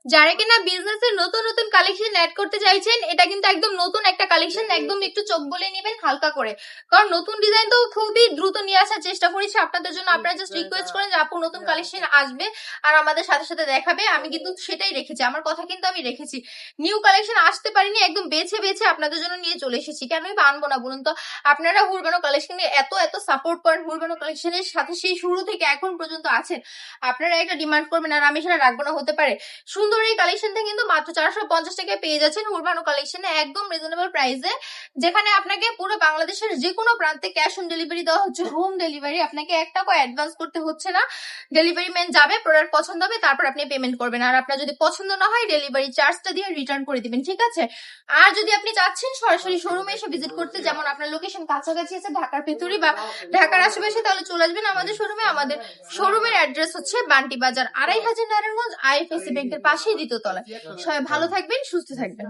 যারা কিনা বিজনেসে নতুন নতুন কালেকশন অ্যাড করতে চাইছেন, এটা কিন্তু একদম নতুন একটা কালেকশন, একদম একটু চোখ বলে নেবেন হালকা করে, কারণ নতুন ডিজাইন তো খুবই দ্রুত নিয়ে আসার চেষ্টা করেছি আপনাদের জন্য। আপনারা জাস্ট রিকোয়েস্ট করেন যে আপু নতুন কালেকশন আসবে আর আমাদের সাথে সাথে দেখাবে, আমি কিন্তু সেটাই রেখেছি, আমার কথা কিন্তু আমি রেখেছি। নিউ কালেকশন আসতে পারিনি, একদম বেছে বেছে আপনাদের জন্য নিয়ে চলে এসেছি, কেনই বা আনবো না বলুন তো? আপনারা হুরবানো কালেকশনে এত এত সাপোর্ট করেন, হুরবানো কালেকশনের সাথে সেই শুরু থেকে এখন পর্যন্ত আছেন, আপনারা একটা ডিমান্ড করবেন আর আমি সেটা রাখবো না হতে পারে? সুন্দর এই কালেকশনটা কিন্তু মাত্র 450 টাকায় পেয়ে যাচ্ছেন হুরবানো কালেকশনে, একদম রিজনেবল প্রাইসে, যেখানে আপনাকে পুরো বাংলাদেশের যে কোনো প্রান্তে ক্যাশ অন ডেলিভারি দেওয়া হচ্ছে, হোম ডেলিভারি। আপনাকে 1 টাকা অ্যাডভান্স করতে হচ্ছে না, ডেলিভারি ম্যান যাবে, প্রোডাক্ট পছন্দ হবে, তারপর আপনি পেমেন্ট করবেন, আর আপনার যদি পছন্দ না হয় ডেলিভারি চার্জটা দিয়ে রিটার্ন করে দিবেন, ঠিক আছে? আর যদি আপনি চাচ্ছেন সরাসরি শোরুমে এসে ভিজিট করতে, যেমন আপনার লোকেশন কাছাকাছি আছে ঢাকার ভেতরে বা ঢাকার আশেপাশে, তাহলে চলে আসবেন আমাদের শোরুমে। আমাদের শোরুমের অ্যাড্রেস হচ্ছে বান্টি বাজার 2500 নারায়ণগঞ্জ, আইএফএসসি ব্যাংকের পাশেই দ্বিতীয় তলায়। সবাই ভালো থাকবেন, সুস্থ থাকবেন।